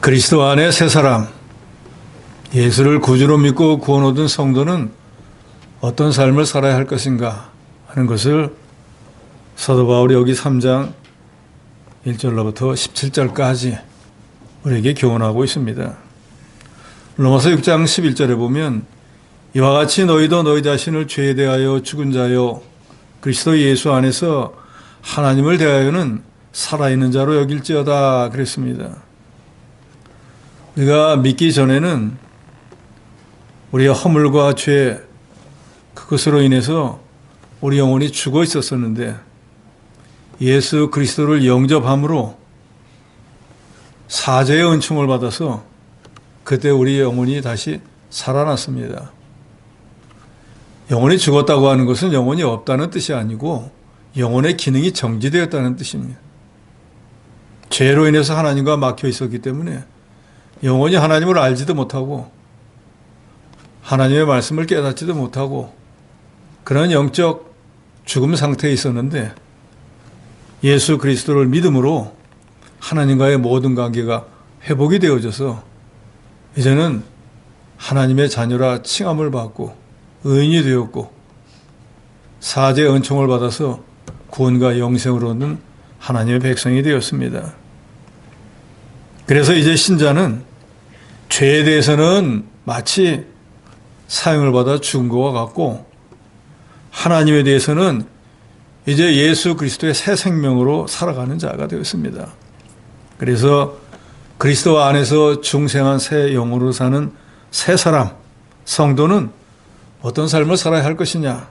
그리스도 안에 새 사람, 예수를 구주로 믿고 구원 얻은 성도는 어떤 삶을 살아야 할 것인가 하는 것을 사도 바울이 여기 3장 1절로부터 17절까지 우리에게 교훈하고 있습니다. 로마서 6장 11절에 보면 이와 같이 너희도 너희 자신을 죄에 대하여 죽은 자요 그리스도 예수 안에서 하나님을 대하여는 살아있는 자로 여길지어다 그랬습니다. 우리가 믿기 전에는 우리의 허물과 죄 그것으로 인해서 우리 영혼이 죽어 있었었는데 예수 그리스도를 영접함으로 사죄의 은총을 받아서 그때 우리 영혼이 다시 살아났습니다. 영혼이 죽었다고 하는 것은 영혼이 없다는 뜻이 아니고 영혼의 기능이 정지되었다는 뜻입니다. 죄로 인해서 하나님과 막혀 있었기 때문에 영혼이 하나님을 알지도 못하고 하나님의 말씀을 깨닫지도 못하고 그런 영적 죽음 상태에 있었는데 예수 그리스도를 믿음으로 하나님과의 모든 관계가 회복이 되어져서 이제는 하나님의 자녀라 칭함을 받고 의인이 되었고 사죄의 은총을 받아서 구원과 영생을 얻는 하나님의 백성이 되었습니다. 그래서 이제 신자는 죄에 대해서는 마치 사형을 받아 죽은 것과 같고 하나님에 대해서는 이제 예수 그리스도의 새 생명으로 살아가는 자가 되었습니다. 그래서 그리스도 안에서 중생한 새 영으로 사는 새 사람, 성도는 어떤 삶을 살아야 할 것이냐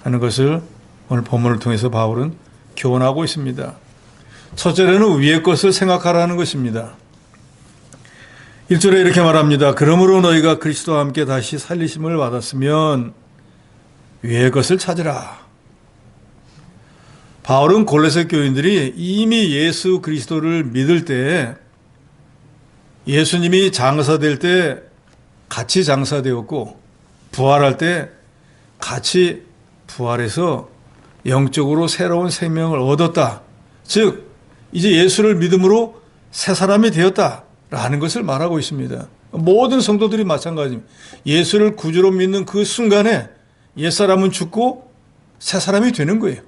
하는 것을 오늘 본문을 통해서 바울은 교훈하고 있습니다. 첫째로는 위의 것을 생각하라는 것입니다. 1절에 이렇게 말합니다. 그러므로 너희가 그리스도와 함께 다시 살리심을 받았으면 위의 것을 찾으라. 바울은 골로새 교인들이 이미 예수 그리스도를 믿을 때 예수님이 장사될 때 같이 장사되었고 부활할 때 같이 부활해서 영적으로 새로운 생명을 얻었다. 즉 이제 예수를 믿음으로 새 사람이 되었다라는 것을 말하고 있습니다. 모든 성도들이 마찬가지입니다. 예수를 구주로 믿는 그 순간에 옛사람은 죽고 새 사람이 되는 거예요.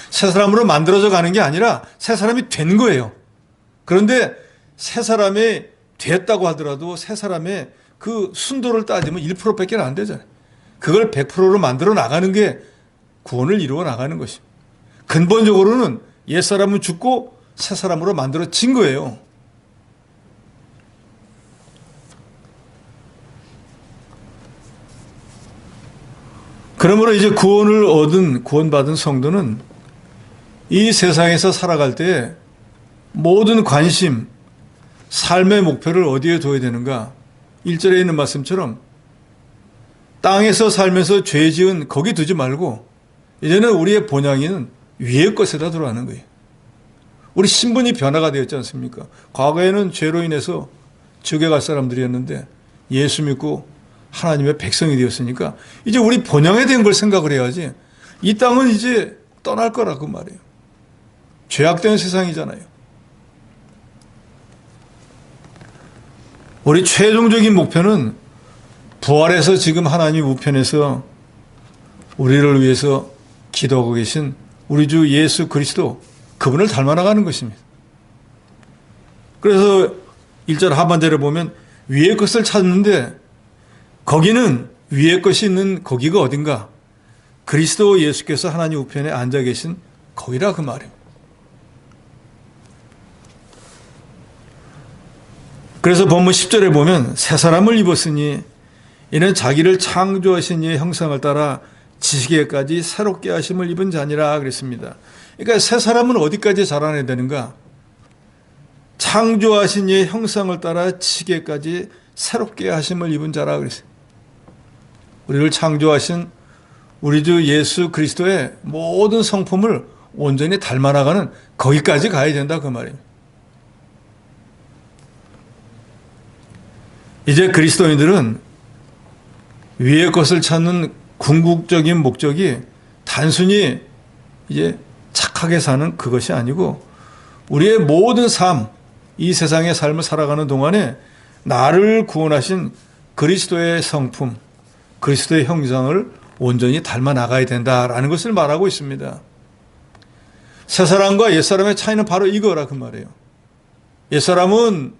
새 사람으로 만들어져 가는 게 아니라 새 사람이 된 거예요. 그런데 새 사람이 됐다고 하더라도 새 사람의 그 순도를 따지면 1%밖에 안 되잖아요. 그걸 100%로 만들어 나가는 게 구원을 이루어 나가는 것입니다. 근본적으로는 옛사람은 죽고 새 사람으로 만들어진 거예요. 그러므로 이제 구원받은 성도는 이 세상에서 살아갈 때 모든 관심, 삶의 목표를 어디에 둬야 되는가? 1절에 있는 말씀처럼 땅에서 살면서 죄 지은 거기 두지 말고 이제는 우리의 본향이는 위의 것에다 두라는 거예요. 우리 신분이 변화가 되었지 않습니까? 과거에는 죄로 인해서 지옥에 갈 사람들이었는데 예수 믿고 하나님의 백성이 되었으니까 이제 우리 본향에 대한 걸 생각을 해야지 이 땅은 이제 떠날 거라고 말해요. 죄악된 세상이잖아요. 우리 최종적인 목표는 부활해서 지금 하나님 우편에서 우리를 위해서 기도하고 계신 우리 주 예수 그리스도 그분을 닮아나가는 것입니다. 그래서 1절 하반절에 보면 위의 것을 찾는데 거기는 위의 것이 있는 거기가 어딘가? 그리스도 예수께서 하나님 우편에 앉아 계신 거기라 그 말입니다. 그래서 본문 10절에 보면 새 사람을 입었으니 이는 자기를 창조하신 이의 형상을 따라 지식에까지 새롭게 하심을 입은 자니라 그랬습니다. 그러니까 새 사람은 어디까지 자라나야 되는가? 창조하신 이의 형상을 따라 지식에까지 새롭게 하심을 입은 자라 그랬어요. 우리를 창조하신 우리 주 예수 그리스도의 모든 성품을 온전히 닮아나가는 거기까지 가야 된다 그 말입니다. 이제 그리스도인들은 위의 것을 찾는 궁극적인 목적이 단순히 이제 착하게 사는 그것이 아니고 우리의 모든 삶, 이 세상의 삶을 살아가는 동안에 나를 구원하신 그리스도의 성품, 그리스도의 형상을 온전히 닮아 나가야 된다라는 것을 말하고 있습니다. 새 사람과 옛 사람의 차이는 바로 이거라 그 말이에요. 옛 사람은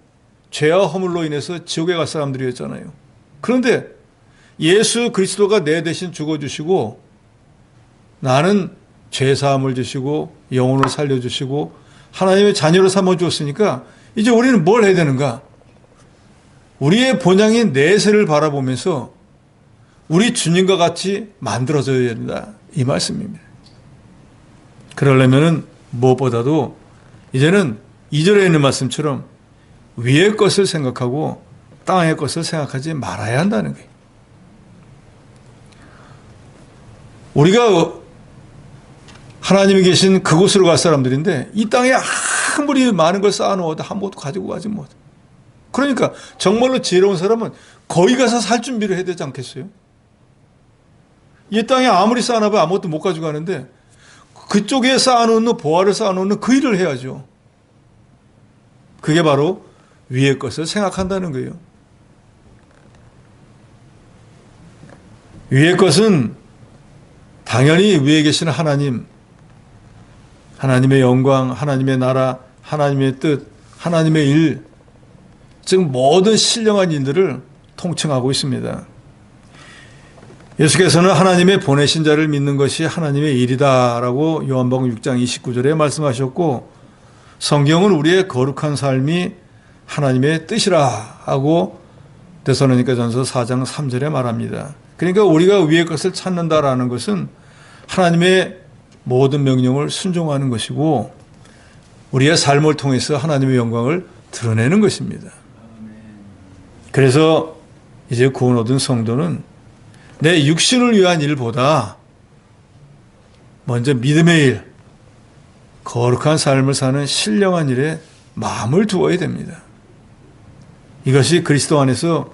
죄와 허물로 인해서 지옥에 갈 사람들이었잖아요. 그런데 예수 그리스도가 내 대신 죽어주시고 나는 죄사함을 주시고 영혼을 살려주시고 하나님의 자녀로 삼아주었으니까 이제 우리는 뭘 해야 되는가? 우리의 본향인 내세를 바라보면서 우리 주님과 같이 만들어져야 된다. 이 말씀입니다. 그러려면 무엇보다도 이제는 2절에 있는 말씀처럼 위의 것을 생각하고 땅의 것을 생각하지 말아야 한다는 거예요. 우리가 하나님이 계신 그곳으로 갈 사람들인데 이 땅에 아무리 많은 걸 쌓아놓아도 아무것도 가지고 가지 못. 그러니까 정말로 지혜로운 사람은 거기 가서 살 준비를 해야 되지 않겠어요? 이 땅에 아무리 쌓아놔도 아무것도 못 가지고 가는데 그쪽에 쌓아놓는 보화를 쌓아놓는 그 일을 해야죠. 그게 바로 위의 것을 생각한다는 거예요. 위의 것은 당연히 위에 계시는 하나님, 하나님의 영광, 하나님의 나라, 하나님의 뜻, 하나님의 일, 즉 모든 신령한 일들을 통칭하고 있습니다. 예수께서는 하나님의 보내신 자를 믿는 것이 하나님의 일이다라고 요한복음 6장 29절에 말씀하셨고, 성경은 우리의 거룩한 삶이 하나님의 뜻이라 하고 데살로니가전서 4장 3절에 말합니다. 그러니까 우리가 위의 것을 찾는다라는 것은 하나님의 모든 명령을 순종하는 것이고 우리의 삶을 통해서 하나님의 영광을 드러내는 것입니다. 그래서 이제 구원 얻은 성도는 내 육신을 위한 일보다 먼저 믿음의 일, 거룩한 삶을 사는 신령한 일에 마음을 두어야 됩니다. 이것이 그리스도 안에서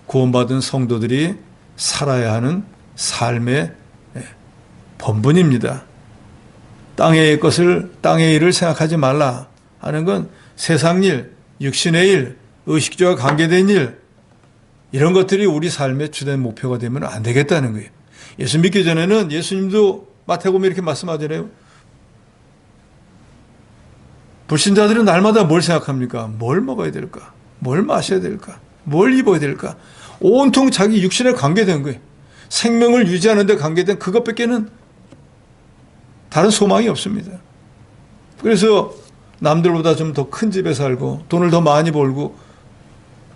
구원받은 성도들이 살아야 하는 삶의 본분입니다. 땅의 것을, 땅의 일을 생각하지 말라 하는 건 세상 일, 육신의 일, 의식주와 관계된 일, 이런 것들이 우리 삶의 주된 목표가 되면 안 되겠다는 거예요. 예수 믿기 전에는 예수님도 마태복음에 이렇게 말씀하잖아요. 불신자들은 날마다 뭘 생각합니까? 뭘 먹어야 될까? 뭘 마셔야 될까? 뭘 입어야 될까? 온통 자기 육신에 관계된 거예요. 생명을 유지하는 데 관계된 그것밖에는 다른 소망이 없습니다. 그래서 남들보다 좀 더 큰 집에 살고 돈을 더 많이 벌고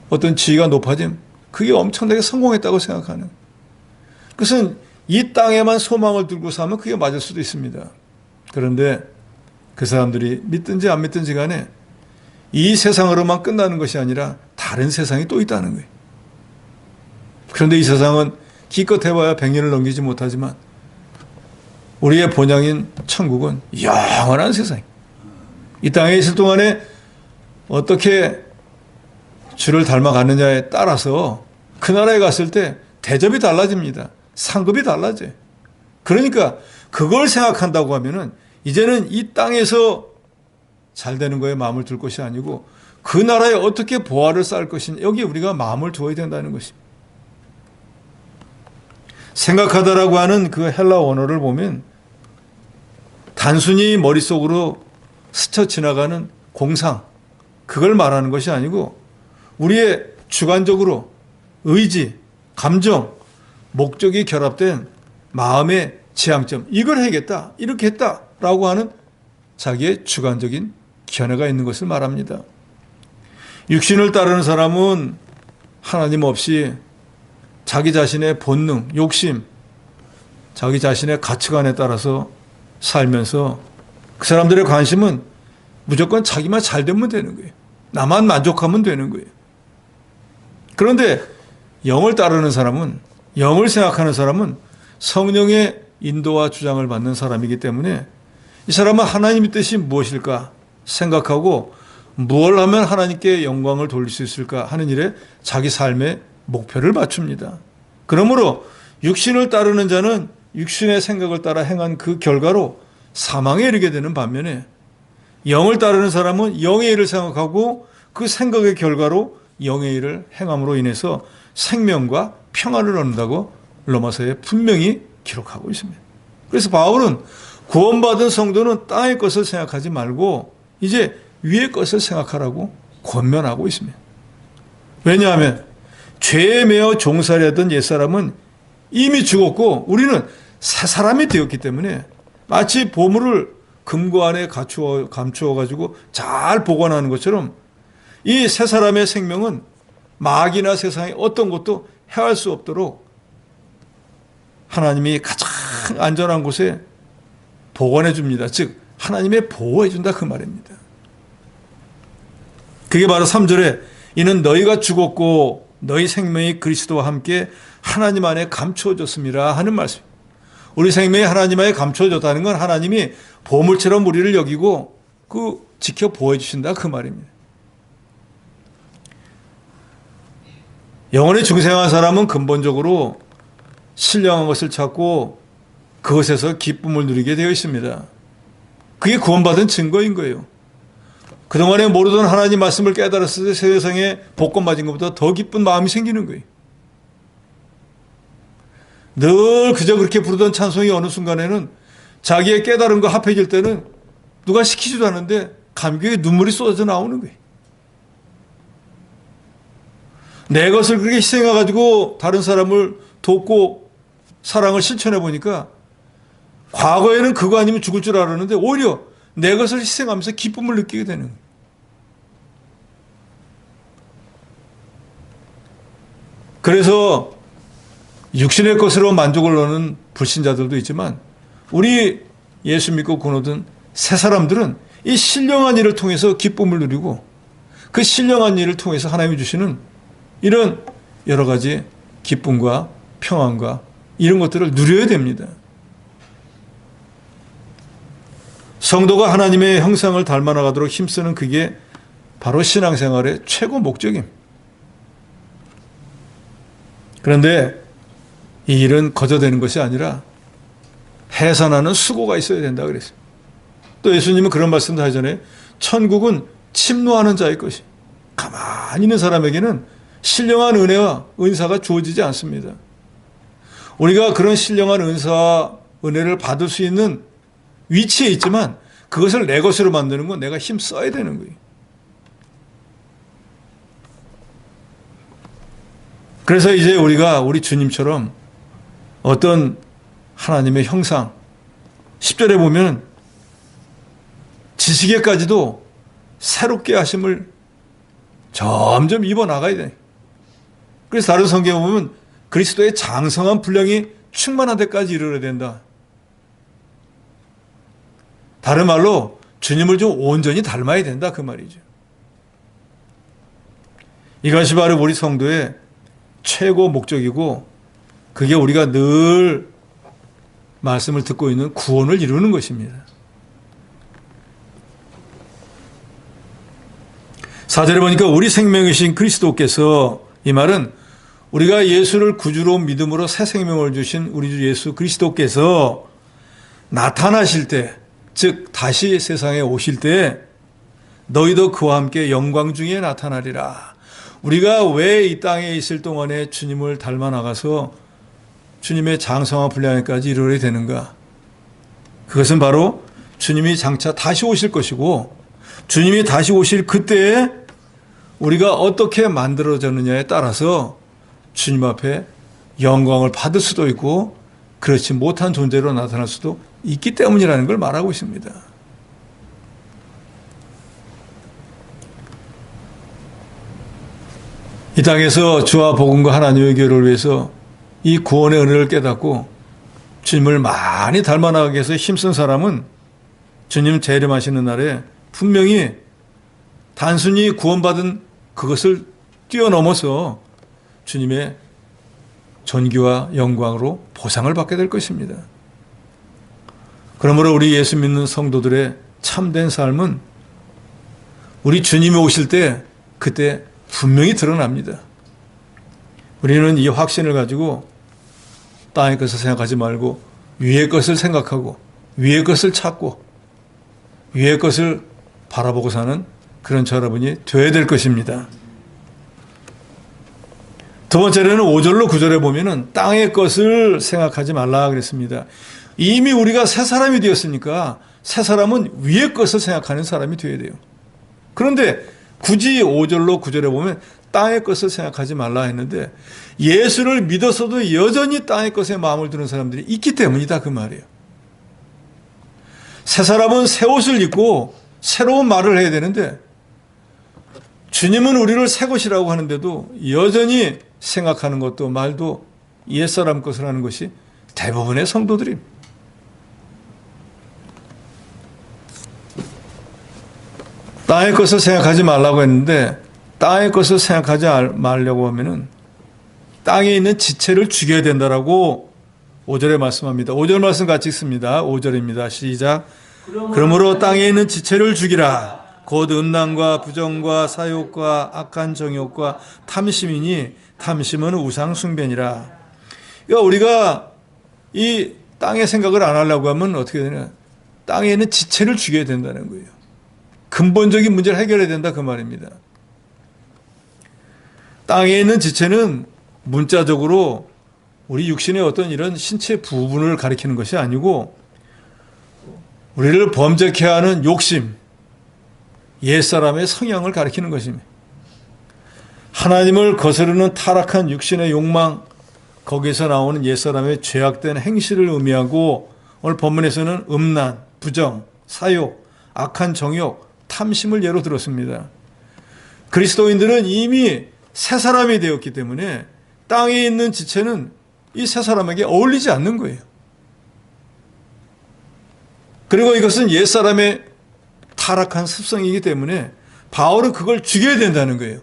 어떤 지위가 높아짐, 그게 엄청나게 성공했다고 생각하는. 그것은 이 땅에만 소망을 들고 사면 그게 맞을 수도 있습니다. 그런데 그 사람들이 믿든지 안 믿든지 간에 이 세상으로만 끝나는 것이 아니라 다른 세상이 또 있다는 거예요. 그런데 이 세상은 기껏 해봐야 100년을 넘기지 못하지만 우리의 본향인 천국은 영원한 세상이에요. 이 땅에 있을 동안에 어떻게 주를 닮아가느냐에 따라서 그 나라에 갔을 때 대접이 달라집니다. 상급이 달라져요. 그러니까 그걸 생각한다고 하면은 이제는 이 땅에서 잘 되는 거에 마음을 둘 것이 아니고 그 나라에 어떻게 보화를 쌓을 것이냐, 여기에 우리가 마음을 두어야 된다는 것입니다. 생각하다라고 하는 그 헬라 원어를 보면 단순히 머릿속으로 스쳐 지나가는 공상, 그걸 말하는 것이 아니고 우리의 주관적으로 의지, 감정, 목적이 결합된 마음의 지향점, 이걸 해야겠다, 이렇게 했다라고 하는 자기의 주관적인 견해가 있는 것을 말합니다. 육신을 따르는 사람은 하나님 없이 자기 자신의 본능, 욕심, 자기 자신의 가치관에 따라서 살면서 그 사람들의 관심은 무조건 자기만 잘 되면 되는 거예요. 나만 만족하면 되는 거예요. 그런데 영을 따르는 사람은, 영을 생각하는 사람은 성령의 인도와 주장을 받는 사람이기 때문에 이 사람은 하나님의 뜻이 무엇일까 생각하고 무엇을 하면 하나님께 영광을 돌릴 수 있을까 하는 일에 자기 삶의 목표를 맞춥니다. 그러므로 육신을 따르는 자는 육신의 생각을 따라 행한 그 결과로 사망에 이르게 되는 반면에 영을 따르는 사람은 영의 일을 생각하고 그 생각의 결과로 영의 일을 행함으로 인해서 생명과 평안을 얻는다고 로마서에 분명히 기록하고 있습니다. 그래서 바울은 구원받은 성도는 땅의 것을 생각하지 말고 이제 위의 것을 생각하라고 권면하고 있습니다. 왜냐하면 죄에 매어 종살이하던 옛사람은 이미 죽었고 우리는 새 사람이 되었기 때문에 마치 보물을 금고 안에 감추어 가지고 잘 보관하는 것처럼 이 새 사람의 생명은 마귀나 세상의 어떤 것도 해할 수 없도록 하나님이 가장 안전한 곳에 보관해 줍니다. 즉 하나님의 보호해 준다 그 말입니다. 그게 바로 3절에 이는 너희가 죽었고 너희 생명이 그리스도와 함께 하나님 안에 감추어졌습니다 하는 말씀. 우리 생명이 하나님 안에 감추어졌다는 건 하나님이 보물처럼 우리를 여기고 지켜 보호해 주신다 그 말입니다. 영원히 중생한 사람은 근본적으로 신령한 것을 찾고 그것에서 기쁨을 누리게 되어 있습니다. 그게 구원받은 증거인 거예요. 그동안에 모르던 하나님 말씀을 깨달았을 때 세상에 복권 맞은 것보다 더 기쁜 마음이 생기는 거예요. 늘 그저 그렇게 부르던 찬송이 어느 순간에는 자기의 깨달은 거 합해질 때는 누가 시키지도 않는데 감격에 눈물이 쏟아져 나오는 거예요. 내 것을 그렇게 희생해가지고 다른 사람을 돕고 사랑을 실천해 보니까 과거에는 그거 아니면 죽을 줄 알았는데 오히려 내 것을 희생하면서 기쁨을 느끼게 되는 거예요. 그래서 육신의 것으로 만족을 얻는 불신자들도 있지만 우리 예수 믿고 군 얻은 새 사람들은 이 신령한 일을 통해서 기쁨을 누리고 그 신령한 일을 통해서 하나님이 주시는 이런 여러 가지 기쁨과 평안과 이런 것들을 누려야 됩니다. 성도가 하나님의 형상을 닮아 나가도록 힘쓰는 그게 바로 신앙생활의 최고 목적입니다. 그런데 이 일은 거저되는 것이 아니라 해산하는 수고가 있어야 된다 그랬어요. 또 예수님은 그런 말씀도 하잖아요. 천국은 침노하는 자의 것이. 가만히 있는 사람에게는 신령한 은혜와 은사가 주어지지 않습니다. 우리가 그런 신령한 은사와 은혜를 받을 수 있는 위치에 있지만 그것을 내 것으로 만드는 건 내가 힘 써야 되는 거예요. 그래서 이제 우리가 우리 주님처럼 어떤 하나님의 형상 10절에 보면 지식에까지도 새롭게 하심을 점점 입어 나가야 돼. 그래서 다른 성경에 보면 그리스도의 장성한 분량이 충만한 데까지 이르러야 된다. 다른 말로 주님을 좀 온전히 닮아야 된다 그 말이죠. 이것이 바로 우리 성도의 최고 목적이고 그게 우리가 늘 말씀을 듣고 있는 구원을 이루는 것입니다. 4절에 보니까 우리 생명이신 그리스도께서, 이 말은 우리가 예수를 구주로 믿음으로 새 생명을 주신 우리 주 예수 그리스도께서 나타나실 때, 즉 다시 세상에 오실 때 너희도 그와 함께 영광 중에 나타나리라. 우리가 왜 이 땅에 있을 동안에 주님을 닮아 나가서 주님의 장성한 분량에까지 이르러야 되는가? 그것은 바로 주님이 장차 다시 오실 것이고 주님이 다시 오실 그때에 우리가 어떻게 만들어졌느냐에 따라서 주님 앞에 영광을 받을 수도 있고 그렇지 못한 존재로 나타날 수도 있기 때문이라는 걸 말하고 있습니다. 이 땅에서 주와 복음과 하나님의 교회를 위해서 이 구원의 은혜를 깨닫고 주님을 많이 닮아 나가기 위해서 힘쓴 사람은 주님 재림하시는 날에 분명히 단순히 구원받은 그것을 뛰어넘어서 주님의 존귀와 영광으로 보상을 받게 될 것입니다. 그러므로 우리 예수 믿는 성도들의 참된 삶은 우리 주님이 오실 때 그때 분명히 드러납니다. 우리는 이 확신을 가지고 땅의 것을 생각하지 말고 위의 것을 생각하고 위의 것을 찾고 위의 것을 바라보고 사는 그런 저 여러분이 되어야 될 것입니다. 두 번째로는 5절로 9절에 보면은 땅의 것을 생각하지 말라 그랬습니다. 이미 우리가 새 사람이 되었으니까 새 사람은 위의 것을 생각하는 사람이 되어야 돼요. 그런데 굳이 5절로 9절에 보면 땅의 것을 생각하지 말라 했는데 예수를 믿어서도 여전히 땅의 것에 마음을 두는 사람들이 있기 때문이다 그 말이에요. 새 사람은 새 옷을 입고 새로운 말을 해야 되는데 주님은 우리를 새 것이라고 하는데도 여전히 생각하는 것도 말도 옛사람 것을 하는 것이 대부분의 성도들입니다. 땅의 것을 생각하지 말라고 했는데 땅의 것을 생각하지 말려고 하면은 땅에 있는 지체를 죽여야 된다라고 5절에 말씀합니다. 5절 말씀 같이 읽습니다. 5절입니다. 시작. 그러므로 땅에 있는 지체를 죽이라. 곧 음란과 부정과 사욕과 악한 정욕과 탐심이니 탐심은 우상 숭배니라. 그러니까 우리가 이 땅의 생각을 안 하려고 하면 어떻게 되냐? 땅에 있는 지체를 죽여야 된다는 거예요. 근본적인 문제를 해결해야 된다 그 말입니다. 땅에 있는 지체는 문자적으로 우리 육신의 어떤 이런 신체 부분을 가리키는 것이 아니고 우리를 범죄케 하는 욕심, 옛사람의 성향을 가리키는 것입니다. 하나님을 거스르는 타락한 육신의 욕망, 거기에서 나오는 옛사람의 죄악된 행실을 의미하고 오늘 본문에서는 음란, 부정, 사욕, 악한 정욕, 탐심을 예로 들었습니다. 그리스도인들은 이미 새 사람이 되었기 때문에 땅에 있는 지체는 이 새 사람에게 어울리지 않는 거예요. 그리고 이것은 옛사람의 타락한 습성이기 때문에 바울은 그걸 죽여야 된다는 거예요.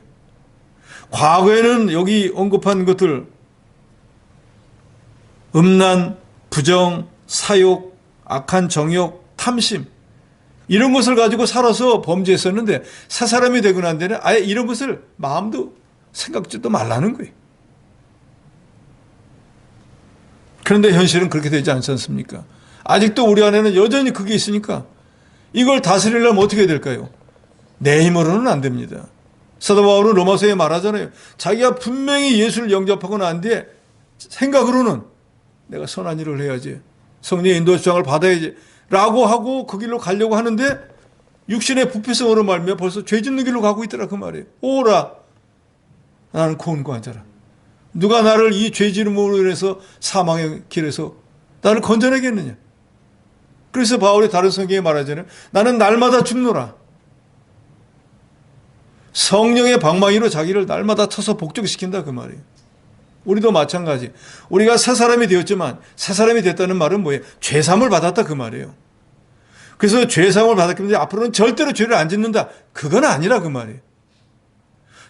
과거에는 여기 언급한 것들 음란, 부정, 사욕, 악한 정욕, 탐심 이런 것을 가지고 살아서 범죄했었는데 새 사람이 되고 난 데는 아예 이런 것을 마음도 생각지도 말라는 거예요. 그런데 현실은 그렇게 되지 않지 않습니까? 아직도 우리 안에는 여전히 그게 있으니까 이걸 다스리려면 어떻게 해야 될까요? 내 힘으로는 안 됩니다. 사도 바울은 로마서에 말하잖아요. 자기가 분명히 예수를 영접하고 난 뒤에 생각으로는 내가 선한 일을 해야지. 성령의 인도 주장을 받아야지. 라고 하고 그 길로 가려고 하는데 육신의 부패성으로 말미암아 벌써 죄 짓는 길로 가고 있더라 그 말이에요. 오라 나는 권고한 자라. 누가 나를 이 죄 지음으로 인해서 사망의 길에서 나를 건져내겠느냐. 그래서 바울이 다른 성경에 말하자면 나는 날마다 죽노라. 성령의 방망이로 자기를 날마다 쳐서 복종시킨다 그 말이에요. 우리도 마찬가지. 우리가 새 사람이 되었지만 새 사람이 됐다는 말은 뭐예요? 죄사함을 받았다 그 말이에요. 그래서 죄사함을 받았기 때문에 앞으로는 절대로 죄를 안 짓는다. 그건 아니라 그 말이에요.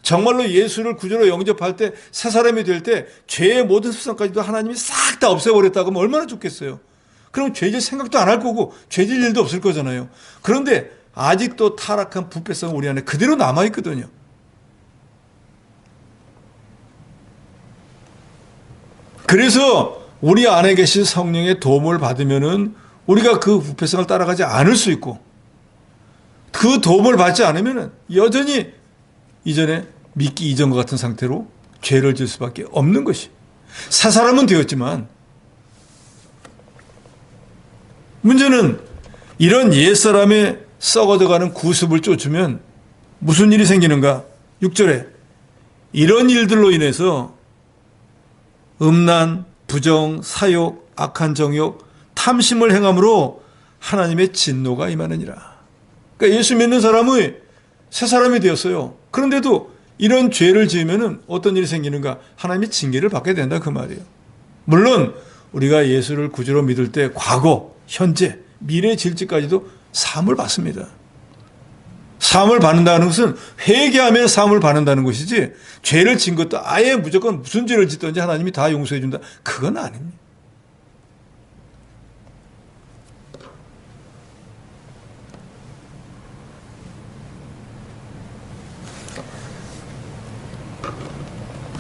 정말로 예수를 구주로 영접할 때 새 사람이 될 때 죄의 모든 습성까지도 하나님이 싹 다 없애버렸다고 하면 얼마나 좋겠어요. 그럼 죄질 생각도 안 할 거고 죄질 일도 없을 거잖아요. 그런데 아직도 타락한 부패성은 우리 안에 그대로 남아있거든요. 그래서 우리 안에 계신 성령의 도움을 받으면은 우리가 그 부패성을 따라가지 않을 수 있고 그 도움을 받지 않으면은 여전히 이전에 믿기 이전과 같은 상태로 죄를 질 수밖에 없는 것이. 새 사람은 되었지만 문제는 이런 옛사람의 썩어져가는 구습을 쫓으면 무슨 일이 생기는가? 6절에 이런 일들로 인해서 음란, 부정, 사욕, 악한 정욕, 탐심을 행함으로 하나님의 진노가 임하느니라. 그러니까 예수 믿는 사람의 새 사람이 되었어요. 그런데도 이런 죄를 지으면 어떤 일이 생기는가? 하나님의 징계를 받게 된다 그 말이에요. 물론 우리가 예수를 구주로 믿을 때 과거, 현재, 미래 질지까지도 사함을 받습니다. 사함을 받는다는 것은 회개하면 사함을 받는다는 것이지 죄를 진 것도 아예 무조건 무슨 죄를 짓든지 하나님이 다 용서해 준다. 그건 아닙니다.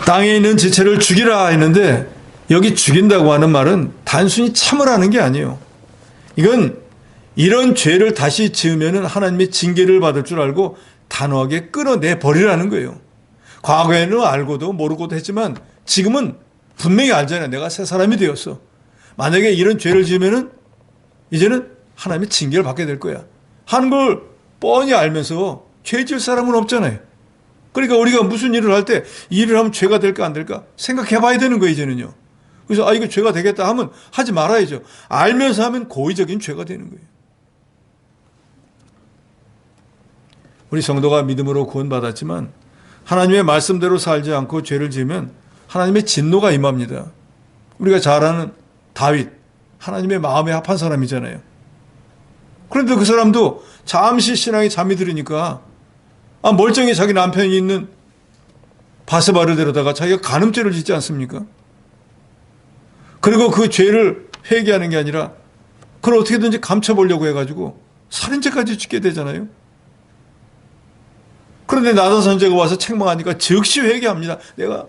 땅에 있는 지체를 죽이라 했는데 여기 죽인다고 하는 말은 단순히 참으라는 게 아니에요. 이건 이런 죄를 다시 지으면 하나님의 징계를 받을 줄 알고 단호하게 끊어내 버리라는 거예요. 과거에는 알고도 모르고도 했지만 지금은 분명히 알잖아요. 내가 새 사람이 되었어. 만약에 이런 죄를 지으면 이제는 하나님의 징계를 받게 될 거야 하는 걸 뻔히 알면서 죄 지을 사람은 없잖아요. 그러니까 우리가 무슨 일을 할 때 이 일을 하면 죄가 될까 안 될까 생각해 봐야 되는 거예요, 이제는요. 그래서 이거 죄가 되겠다 하면 하지 말아야죠. 알면서 하면 고의적인 죄가 되는 거예요. 우리 성도가 믿음으로 구원받았지만 하나님의 말씀대로 살지 않고 죄를 지으면 하나님의 진노가 임합니다. 우리가 잘 아는 다윗, 하나님의 마음에 합한 사람이잖아요. 그런데 그 사람도 잠시 신앙에 잠이 들으니까 멀쩡히 자기 남편이 있는 바세바를 데려다가 자기가 간음죄를 짓지 않습니까? 그리고 그 죄를 회개하는 게 아니라 그걸 어떻게든지 감춰보려고 해가지고 살인죄까지 짓게 되잖아요. 그런데 나단 선지자가 와서 책망하니까 즉시 회개합니다. 내가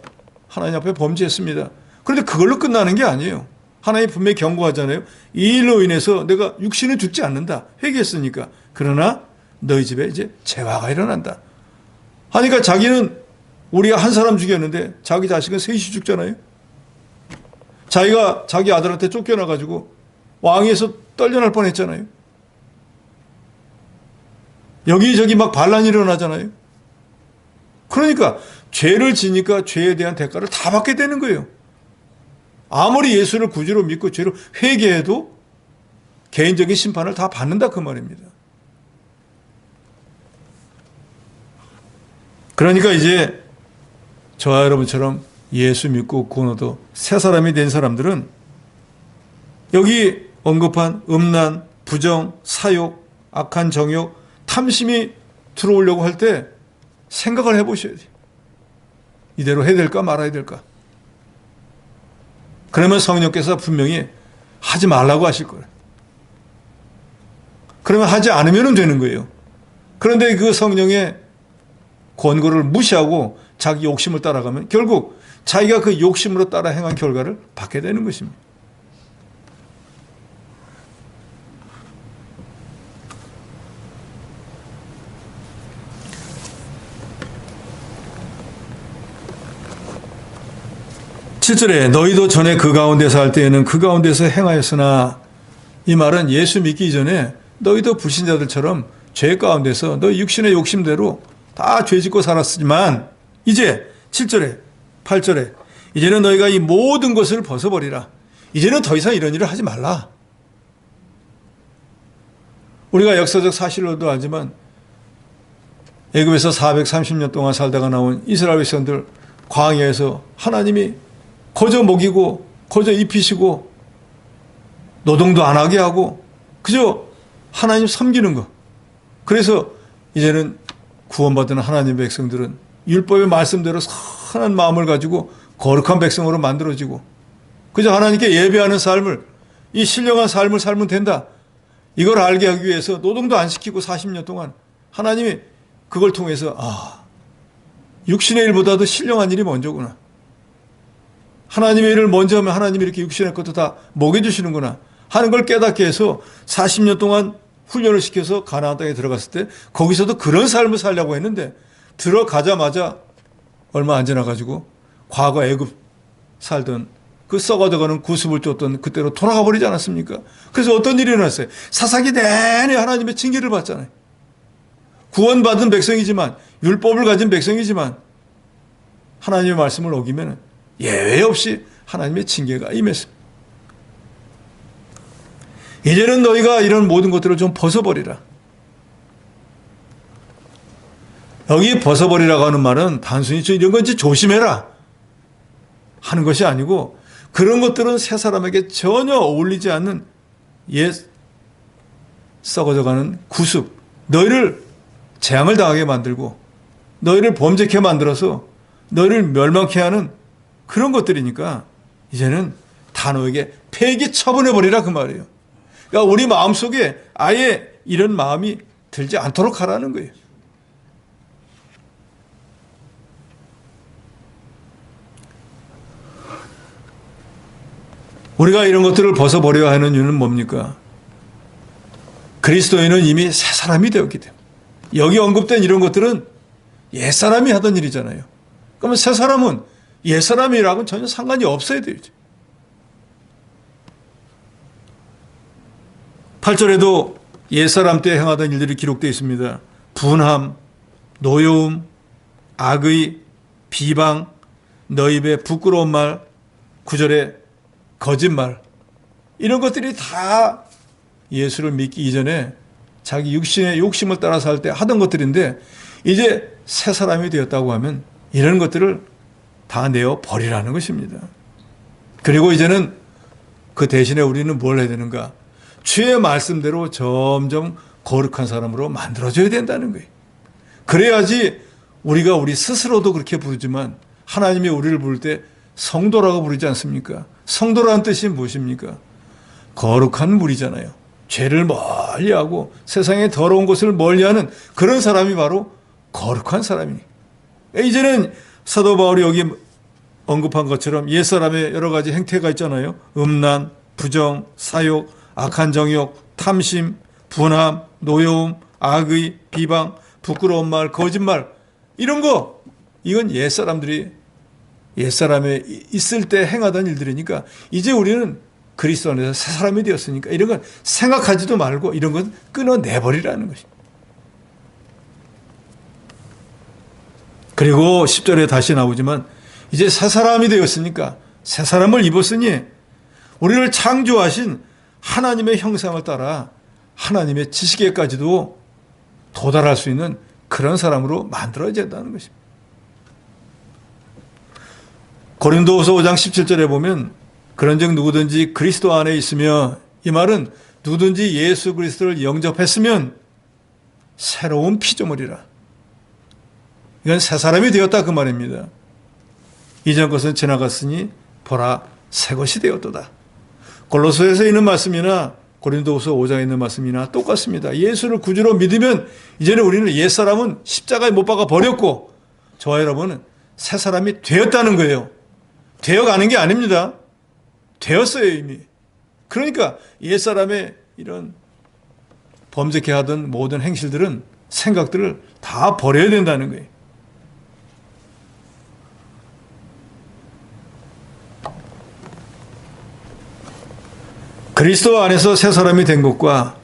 하나님 앞에 범죄했습니다. 그런데 그걸로 끝나는 게 아니에요. 하나님 분명히 경고하잖아요. 이 일로 인해서 내가 육신은 죽지 않는다. 회개했으니까. 그러나 너희 집에 이제 재화가 일어난다. 하니까 자기는 우리가 한 사람 죽였는데 자기 자식은 셋이 죽잖아요. 자기가 자기 아들한테 쫓겨나가지고 왕위에서 떨려날 뻔했잖아요. 여기저기 막 반란이 일어나잖아요. 그러니까 죄를 지니까 죄에 대한 대가를 다 받게 되는 거예요. 아무리 예수를 구주로 믿고 죄를 회개해도 개인적인 심판을 다 받는다 그 말입니다. 그러니까 이제 저와 여러분처럼 예수 믿고 구원 얻어 새 사람이 된 사람들은 여기 언급한 음란, 부정, 사욕, 악한 정욕, 탐심이 들어오려고 할 때 생각을 해보셔야 돼요. 이대로 해야 될까 말아야 될까. 그러면 성령께서 분명히 하지 말라고 하실 거예요. 그러면 하지 않으면 되는 거예요. 그런데 그 성령의 권고를 무시하고 자기 욕심을 따라가면 결국 자기가 그 욕심으로 따라 행한 결과를 받게 되는 것입니다. (7절에) 너희도 전에 그 가운데서 할 때에는 그 가운데서 행하였으나, 이 말은 예수 믿기 이전에 너희도 불신자들처럼 죄 가운데서 너희 육신의 욕심대로 다 죄짓고 살았지만 이제 (7절에) (8절에) 이제는 너희가 이 모든 것을 벗어버리라. 이제는 더 이상 이런 일을 하지 말라. 우리가 역사적 사실로도 알지만 애굽에서 430년 동안 살다가 나온 이스라엘 백성들 광야에서 하나님이 거저 먹이고 거저 입히시고 노동도 안 하게 하고 그저 하나님 섬기는 거. 그래서 이제는 구원받은 하나님의 백성들은 율법의 말씀대로 선한 마음을 가지고 거룩한 백성으로 만들어지고 그저 하나님께 예배하는 삶을, 이 신령한 삶을 살면 된다. 이걸 알게 하기 위해서 노동도 안 시키고 40년 동안 하나님이 그걸 통해서 육신의 일보다도 신령한 일이 먼저구나. 하나님의 일을 먼저 하면 하나님이 이렇게 육신의 것도 다 먹여주시는구나 하는 걸 깨닫게 해서 40년 동안 훈련을 시켜서 가나안 땅에 들어갔을 때 거기서도 그런 삶을 살려고 했는데 들어가자마자 얼마 안 지나가지고 과거 애굽 살던 그 썩어져가는 구습을 쫓던 그때로 돌아가 버리지 않았습니까? 그래서 어떤 일이 일어났어요? 사사기 내내 하나님의 징계를 받잖아요. 구원받은 백성이지만, 율법을 가진 백성이지만 하나님의 말씀을 어기면 예외 없이 하나님의 징계가 임했습니다. 이제는 너희가 이런 모든 것들을 좀 벗어버리라. 여기 벗어버리라고 하는 말은 단순히 이런 건지 조심해라 하는 것이 아니고, 그런 것들은 새 사람에게 전혀 어울리지 않는 옛 썩어져가는 구습, 너희를 재앙을 당하게 만들고 너희를 범죄케 만들어서 너희를 멸망케 하는 그런 것들이니까 이제는 단호하게 폐기 처분해버리라 그 말이에요. 그러니까 우리 마음속에 아예 이런 마음이 들지 않도록 하라는 거예요. 우리가 이런 것들을 벗어버려야 하는 이유는 뭡니까? 그리스도인은 이미 새 사람이 되었기 때문에. 여기 언급된 이런 것들은 옛사람이 하던 일이잖아요. 그러면 새 사람은 옛사람이라고는 전혀 상관이 없어야 되죠. 8절에도 옛사람 때 행하던 일들이 기록되어 있습니다. 분함, 노여움, 악의, 비방, 너희 입에 부끄러운 말, 9절에 거짓말, 이런 것들이 다 예수를 믿기 이전에 자기 육신의 욕심을 따라 살 때 하던 것들인데, 이제 새 사람이 되었다고 하면 이런 것들을 다 내어 버리라는 것입니다. 그리고 이제는 그 대신에 우리는 뭘 해야 되는가? 주의 말씀대로 점점 거룩한 사람으로 만들어줘야 된다는 거예요. 그래야지 우리가 우리 스스로도 그렇게 부르지만 하나님이 우리를 부를 때 성도라고 부르지 않습니까? 성도라는 뜻이 무엇입니까? 거룩한 무리잖아요. 죄를 멀리하고 세상의 더러운 것을 멀리하는 그런 사람이 바로 거룩한 사람이니. 이제는 사도 바울이 여기 언급한 것처럼 옛사람의 여러 가지 행태가 있잖아요. 음란, 부정, 사욕, 악한 정욕, 탐심, 분함, 노여움, 악의, 비방, 부끄러운 말, 거짓말, 이런 거, 이건 옛사람들이 옛사람에 있을 때 행하던 일들이니까 이제 우리는 그리스도 안에서 새 사람이 되었으니까 이런 건 생각하지도 말고 이런 건 끊어내버리라는 것입니다. 그리고 10절에 다시 나오지만 이제 새 사람이 되었으니까, 새 사람을 입었으니 우리를 창조하신 하나님의 형상을 따라 하나님의 지식에까지도 도달할 수 있는 그런 사람으로 만들어야 된다는 것입니다. 고린도후서 5장 17절에 보면 그런즉 누구든지 그리스도 안에 있으며, 이 말은 누구든지 예수 그리스도를 영접했으면 새로운 피조물이라. 이건 새 사람이 되었다 그 말입니다. 이전 것은 지나갔으니 보라 새 것이 되었도다. 골로새서에 있는 말씀이나 고린도후서 5장에 있는 말씀이나 똑같습니다. 예수를 구주로 믿으면 이제는 우리는 옛사람은 십자가에 못 박아 버렸고 저와 여러분은 새 사람이 되었다는 거예요. 되어가는 게 아닙니다. 되었어요 이미. 그러니까 옛사람의 이런 범죄케 하던 모든 행실들은, 생각들을 다 버려야 된다는 거예요. 그리스도 안에서 새 사람이 된 것과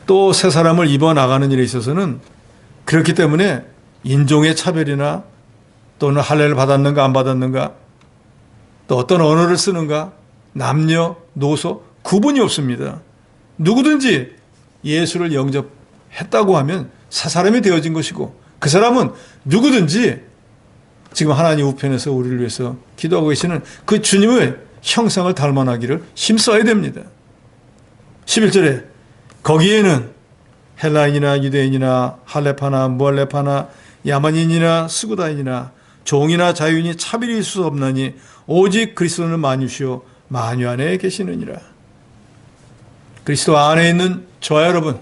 또 새 사람을 입어 나가는 일에 있어서는, 그렇기 때문에 인종의 차별이나 또는 할례를 받았는가 안 받았는가, 또 어떤 언어를 쓰는가, 남녀, 노소 구분이 없습니다. 누구든지 예수를 영접했다고 하면 새 사람이 되어진 것이고, 그 사람은 누구든지 지금 하나님 우편에서 우리를 위해서 기도하고 계시는 그 주님의 형상을 닮아나기를 힘써야 됩니다. 11절에 거기에는 헬라인이나 유대인이나 할레파나 무할레파나 야만인이나 스구다인이나 종이나 자유인이 차별이 있을 수 없나니 오직 그리스도는 만유시요 만유 안에 계시느니라. 그리스도 안에 있는 저와 여러분,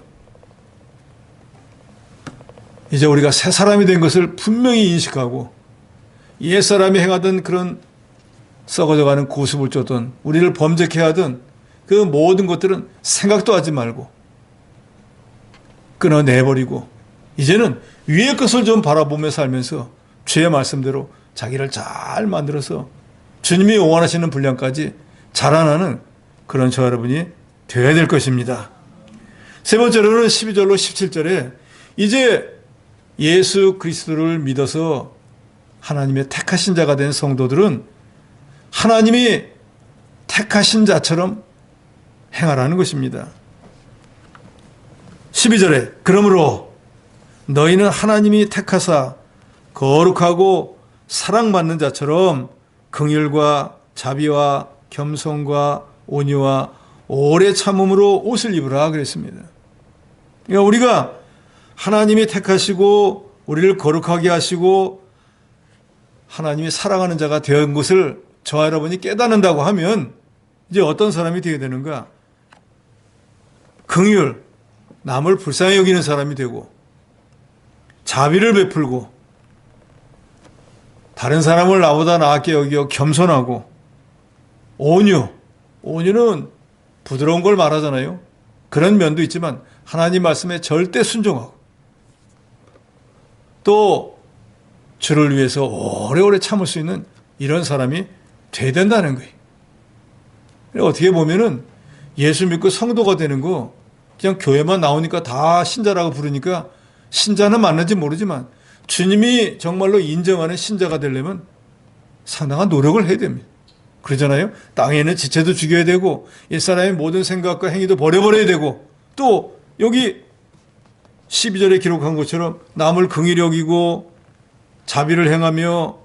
이제 우리가 새 사람이 된 것을 분명히 인식하고, 옛사람이 행하던 그런 썩어져가는 고습을 쫓던, 우리를 범죄케 하던 그 모든 것들은 생각도 하지 말고 끊어내버리고, 이제는 위의 것을 좀 바라보며 살면서 주의 말씀대로 자기를 잘 만들어서 주님이 원하시는 분량까지 자라나는 그런 저 여러분이 되어야 될 것입니다. 세 번째로는 12절로 17절에 이제 예수 그리스도를 믿어서 하나님의 택하신 자가 된 성도들은 하나님이 택하신 자처럼 행하라는 것입니다. 12절에 그러므로 너희는 하나님이 택하사 거룩하고 사랑받는 자처럼 긍휼과 자비와 겸손과 온유와 오래 참음으로 옷을 입으라 그랬습니다. 그러니까 우리가 하나님이 택하시고 우리를 거룩하게 하시고 하나님이 사랑하는 자가 된 것을 저와 여러분이 깨닫는다고 하면 이제 어떤 사람이 되게 되는가? 긍휼, 남을 불쌍히 여기는 사람이 되고, 자비를 베풀고, 다른 사람을 나보다 나았게 여기어 겸손하고, 온유, 온유는 부드러운 걸 말하잖아요. 그런 면도 있지만 하나님 말씀에 절대 순종하고 또 주를 위해서 오래오래 참을 수 있는 이런 사람이 돼야 된다는 거예요. 어떻게 보면은 예수 믿고 성도가 되는 거 그냥 교회만 나오니까 다 신자라고 부르니까 신자는 맞는지 모르지만 주님이 정말로 인정하는 신자가 되려면 상당한 노력을 해야 됩니다. 그러잖아요. 땅에 있는 지체도 죽여야 되고 일사람의 모든 생각과 행위도 버려버려야 되고 또 여기 12절에 기록한 것처럼 남을 긍휼히 여기고 자비를 행하며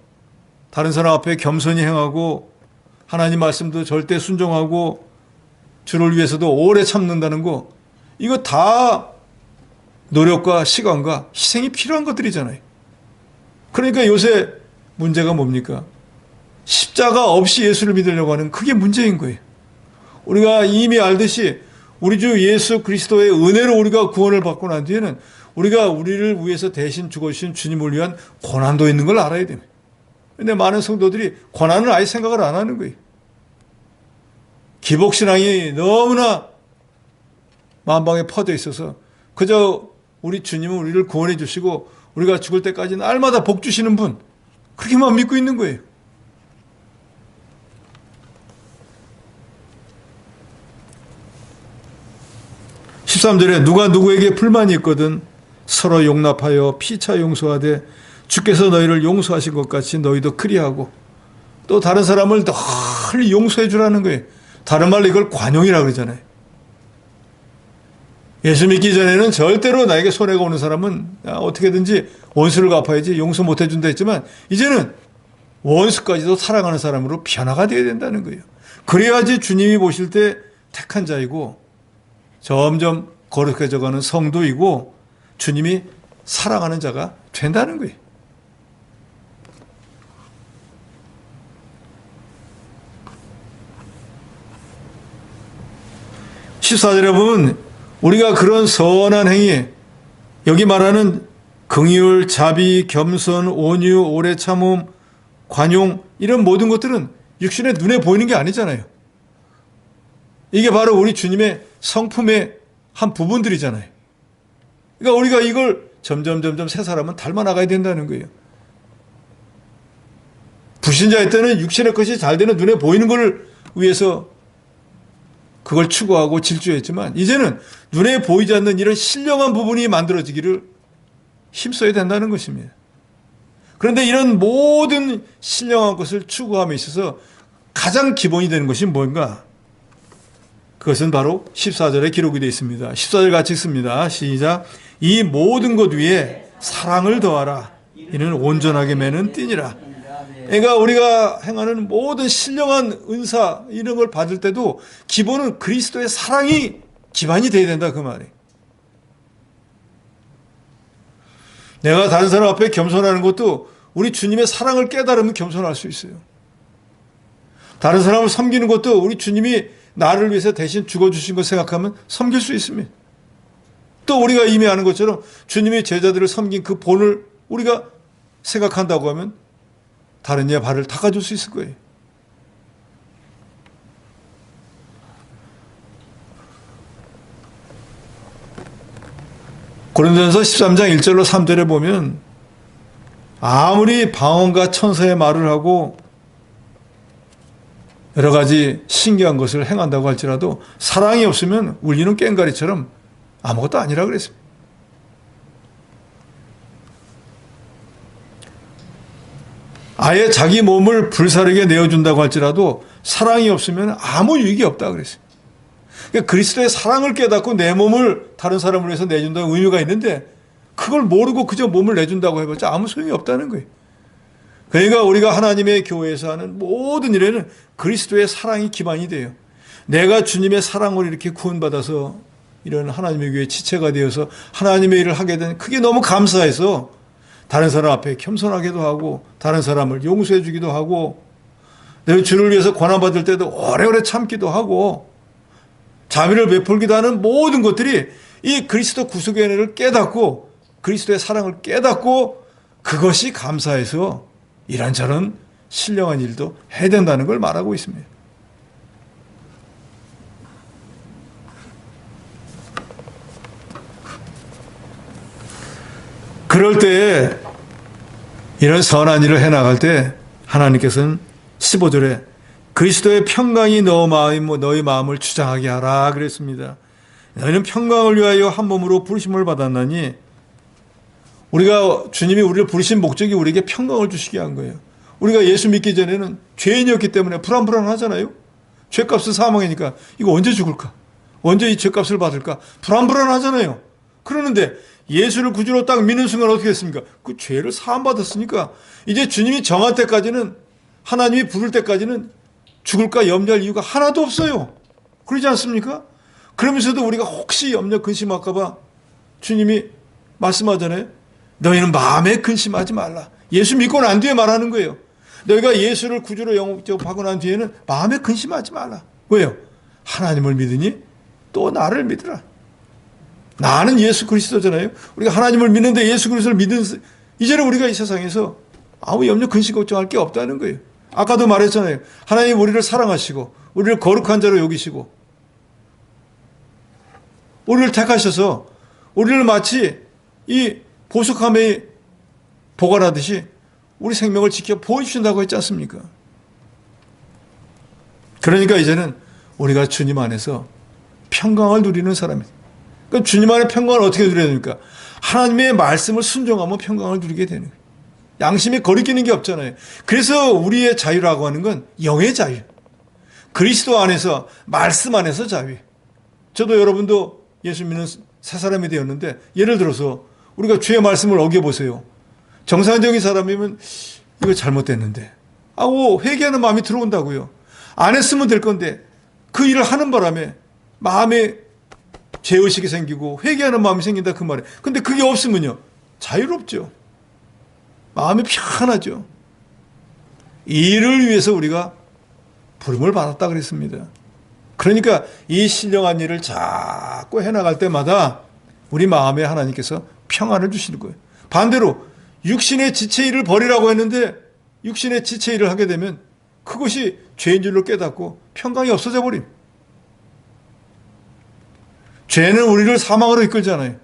다른 사람 앞에 겸손히 행하고 하나님 말씀도 절대 순종하고 주를 위해서도 오래 참는다는 거 이거 다 노력과 시간과 희생이 필요한 것들이잖아요. 그러니까 요새 문제가 뭡니까? 십자가 없이 예수를 믿으려고 하는 그게 문제인 거예요. 우리가 이미 알듯이 우리 주 예수 그리스도의 은혜로 우리가 구원을 받고 난 뒤에는 우리가 우리를 위해서 대신 죽어주신 주님을 위한 고난도 있는 걸 알아야 됩니다. 근데 많은 성도들이 고난을 아예 생각을 안 하는 거예요. 기복신앙이 너무나 만방에 퍼져 있어서 그저 우리 주님은 우리를 구원해 주시고 우리가 죽을 때까지 날마다 복 주시는 분 그렇게만 믿고 있는 거예요. (13절에) 누가 누구에게 불만이 있거든 서로 용납하여 피차 용서하되 주께서 너희를 용서하신 것 같이 너희도 그리하고 또 다른 사람을 늘 용서해 주라는 거예요. 다른 말로 이걸 관용이라고 그러잖아요. 예수 믿기 전에는 절대로 나에게 손해가 오는 사람은 어떻게든지 원수를 갚아야지 용서 못 해준다 했지만 이제는 원수까지도 사랑하는 사람으로 변화가 되어야 된다는 거예요. 그래야지 주님이 보실 때 택한 자이고 점점 거룩해져가는 성도이고 주님이 사랑하는 자가 된다는 거예요. (14절에) 보면 우리가 그런 선한 행위, 여기 말하는 긍휼, 자비, 겸손, 온유, 오래 참음, 관용 이런 모든 것들은 육신의 눈에 보이는 게 아니잖아요. 이게 바로 우리 주님의 성품의 한 부분들이잖아요. 그러니까 우리가 이걸 점점 새 사람은 닮아나가야 된다는 거예요. 불신자일 때는 육신의 것이 잘 되는 눈에 보이는 걸 위해서 그걸 추구하고 질주했지만 이제는 눈에 보이지 않는 이런 신령한 부분이 만들어지기를 힘써야 된다는 것입니다. 그런데 이런 모든 신령한 것을 추구함에 있어서 가장 기본이 되는 것이 뭔가? 그것은 바로 14절에 기록이 되어 있습니다. 14절 같이 읽습니다. 시작. 이 모든 것 위에 사랑을 더하라. 이는 온전하게 매는 띠니라. 그러니까 우리가 행하는 모든 신령한 은사 이런 걸 받을 때도 기본은 그리스도의 사랑이 기반이 돼야 된다 그 말이에요. 내가 다른 사람 앞에 겸손하는 것도 우리 주님의 사랑을 깨달으면 겸손할 수 있어요. 다른 사람을 섬기는 것도 우리 주님이 나를 위해서 대신 죽어주신 것 생각하면 섬길 수 있습니다. 또 우리가 이미 아는 것처럼 주님이 제자들을 섬긴 그 본을 우리가 생각한다고 하면 다른 이의 발을 닦아줄 수 있을 거예요. 고린도전서 13장 1절로 3절에 보면 아무리 방언과 천사의 말을 하고 여러 가지 신기한 것을 행한다고 할지라도 사랑이 없으면 울리는 꽹과리처럼 아무것도 아니라 그랬습니다. 아예 자기 몸을 불사르게 내어준다고 할지라도 사랑이 없으면 아무 유익이 없다 그랬어요. 그러니까 그리스도의 사랑을 깨닫고 내 몸을 다른 사람을 위해서 내준다는 의미가 있는데 그걸 모르고 그저 몸을 내준다고 해봤자 아무 소용이 없다는 거예요. 그러니까 우리가 하나님의 교회에서 하는 모든 일에는 그리스도의 사랑이 기반이 돼요. 내가 주님의 사랑을 이렇게 구원받아서 이런 하나님의 교회의 지체가 되어서 하나님의 일을 하게 된 그게 너무 감사해서 다른 사람 앞에 겸손하기도 하고 다른 사람을 용서해 주기도 하고 내 주를 위해서 고난받을 때도 오래오래 참기도 하고 자비를 베풀기도 하는 모든 것들이 이 그리스도 구속의 은혜를 깨닫고 그리스도의 사랑을 깨닫고 그것이 감사해서 이런저런 신령한 일도 해야 된다는 걸 말하고 있습니다. 그럴 때 이런 선한 일을 해나갈 때 하나님께서는 15절에 그리스도의 평강이 너희 마음을 주장하게 하라 그랬습니다. 너희는 평강을 위하여 한 몸으로 부르심을 받았나니, 우리가 주님이 우리를 부르신 목적이 우리에게 평강을 주시게 한 거예요. 우리가 예수 믿기 전에는 죄인이었기 때문에 불안불안하잖아요. 죄값은 사망이니까 이거 언제 죽을까? 언제 이 죄값을 받을까? 불안불안하잖아요. 그러는데 예수를 구주로 딱 믿는 순간 어떻게 했습니까? 그 죄를 사함받았으니까 이제 주님이 정할 때까지는, 하나님이 부를 때까지는 죽을까 염려할 이유가 하나도 없어요. 그러지 않습니까? 그러면서도 우리가 혹시 염려 근심할까 봐 주님이 말씀하잖아요. 너희는 마음에 근심하지 말라. 예수 믿고 난 뒤에 말하는 거예요. 너희가 예수를 구주로 영접하고 난 뒤에는 마음에 근심하지 말라. 왜요? 하나님을 믿으니 또 나를 믿으라. 나는 예수 그리스도잖아요. 우리가 하나님을 믿는데 예수 그리스도를 믿는, 이제는 우리가 이 세상에서 아무 염려 근심 걱정할 게 없다는 거예요. 아까도 말했잖아요. 하나님 우리를 사랑하시고 우리를 거룩한 자로 여기시고 우리를 택하셔서 우리를 마치 이 보석함에 보관하듯이 우리 생명을 지켜 보호해주신다고 했지 않습니까? 그러니까 이제는 우리가 주님 안에서 평강을 누리는 사람이에요. 그럼 주님 안에 평강을 어떻게 누려야 됩니까? 하나님의 말씀을 순종하면 평강을 누리게 되는 거예요. 양심에 거리끼는 게 없잖아요. 그래서 우리의 자유라고 하는 건 영의 자유. 그리스도 안에서, 말씀 안에서 자유. 저도 여러분도 예수 믿는 새 사람이 되었는데, 예를 들어서 우리가 주의 말씀을 어겨보세요. 정상적인 사람이면 이거 잘못됐는데 하고 회개하는 마음이 들어온다고요. 안 했으면 될 건데 그 일을 하는 바람에 마음에 죄의식이 생기고 회개하는 마음이 생긴다 그 말이에요. 근데 그게 없으면요, 자유롭죠. 마음이 편하죠. 이 일을 위해서 우리가 부름을 받았다 그랬습니다. 그러니까 이 신령한 일을 자꾸 해나갈 때마다 우리 마음에 하나님께서 평안을 주시는 거예요. 반대로 육신의 지체 일을 버리라고 했는데 육신의 지체 일을 하게 되면 그것이 죄인 줄로 깨닫고 평강이 없어져 버림. 죄는 우리를 사망으로 이끌잖아요.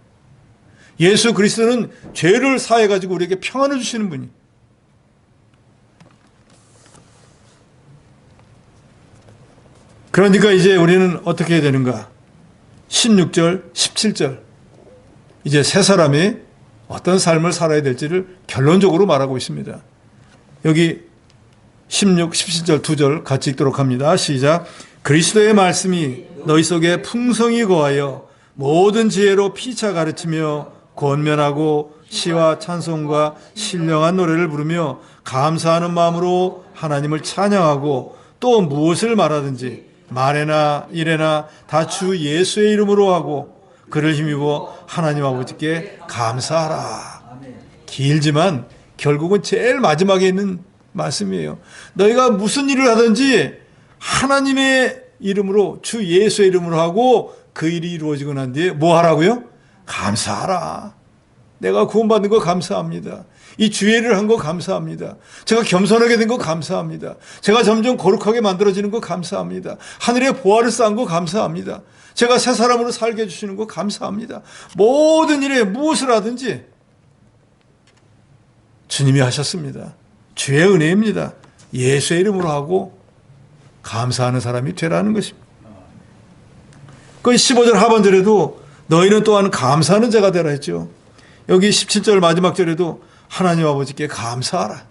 예수 그리스도는 죄를 사해가지고 우리에게 평안을 주시는 분이. 그러니까 이제 우리는 어떻게 해야 되는가? 16절, 17절. 이제 새 사람이 어떤 삶을 살아야 될지를 결론적으로 말하고 있습니다. 여기 16, 17절 2절 같이 읽도록 합니다. 시작. 그리스도의 말씀이 너희 속에 풍성히 거하여 모든 지혜로 피차 가르치며 권면하고 시와 찬송과 신령한 노래를 부르며 감사하는 마음으로 하나님을 찬양하고 또 무엇을 말하든지 말에나 일에나 다 주 예수의 이름으로 하고 그를 힘입어 하나님 아버지께 감사하라. 길지만 결국은 제일 마지막에 있는 말씀이에요. 너희가 무슨 일을 하든지 하나님의 이름으로, 주 예수의 이름으로 하고 그 일이 이루어지고 난 뒤에 뭐 하라고요? 감사하라. 내가 구원받는 거 감사합니다. 이 주의를 한 거 감사합니다. 제가 겸손하게 된 거 감사합니다. 제가 점점 거룩하게 만들어지는 거 감사합니다. 하늘의 보화를 쌓은 거 감사합니다. 제가 새 사람으로 살게 해주시는 거 감사합니다. 모든 일에 무엇을 하든지 주님이 하셨습니다. 주의 은혜입니다. 예수의 이름으로 하고 감사하는 사람이 되라는 것입니다. 그 15절 하반절에도 너희는 또한 감사하는 자가 되라 했죠. 여기 17절 마지막 절에도 하나님 아버지께 감사하라.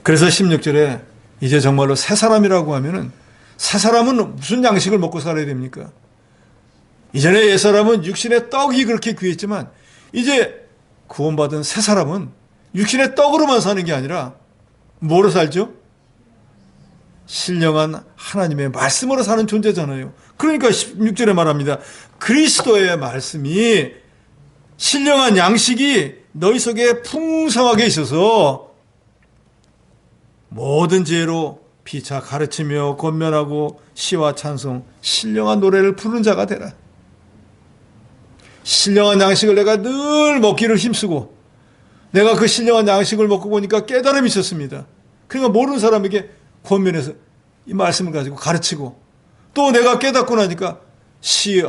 그래서 16절에 이제 정말로 새 사람이라고 하면은, 새 사람은 무슨 양식을 먹고 살아야 됩니까? 이전에 옛 사람은 육신의 떡이 그렇게 귀했지만 이제 구원받은 새 사람은 육신의 떡으로만 사는 게 아니라 뭐로 살죠? 신령한 하나님의 말씀으로 사는 존재잖아요. 그러니까 16절에 말합니다. 그리스도의 말씀이, 신령한 양식이 너희 속에 풍성하게 있어서 모든 지혜로 피차 가르치며 권면하고 시와 찬송, 신령한 노래를 부르는 자가 되라. 신령한 양식을 내가 늘 먹기를 힘쓰고, 내가 그 신령한 양식을 먹고 보니까 깨달음이 있었습니다. 그러니까 모르는 사람에게 권면해서 이 말씀을 가지고 가르치고, 또 내가 깨닫고 나니까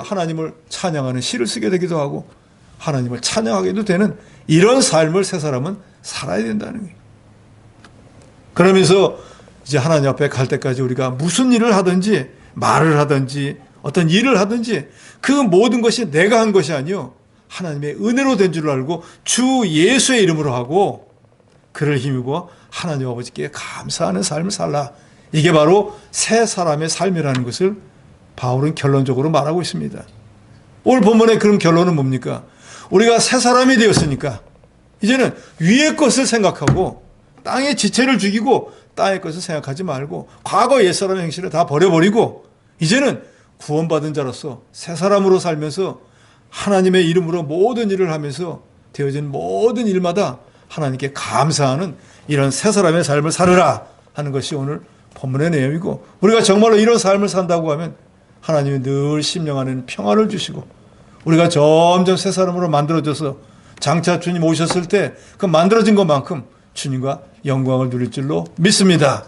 하나님을 찬양하는 시를 쓰게 되기도 하고, 하나님을 찬양하게도 되는 이런 삶을 새 사람은 살아야 된다는 거예요. 그러면서 이제 하나님 앞에 갈 때까지 우리가 무슨 일을 하든지 말을 하든지 어떤 일을 하든지 그 모든 것이 내가 한 것이 아니요 하나님의 은혜로 된 줄 알고 주 예수의 이름으로 하고 그를 힘입어 하나님 아버지께 감사하는 삶을 살라. 이게 바로 새 사람의 삶이라는 것을 바울은 결론적으로 말하고 있습니다. 오늘 본문의 그런 결론은 뭡니까? 우리가 새 사람이 되었으니까 이제는 위의 것을 생각하고 땅의 지체를 죽이고 땅의 것을 생각하지 말고 과거 옛사람의 행실을 다 버려버리고 이제는 구원받은 자로서 새 사람으로 살면서 하나님의 이름으로 모든 일을 하면서 되어진 모든 일마다 하나님께 감사하는 이런 새 사람의 삶을 살으라 하는 것이 오늘 본문의 내용이고 우리가 정말로 이런 삶을 산다고 하면 하나님이 늘 심령 안에는 평안을 주시고 우리가 점점 새 사람으로 만들어져서 장차 주님 오셨을 때 그 만들어진 것만큼 주님과 영광을 누릴 줄로 믿습니다.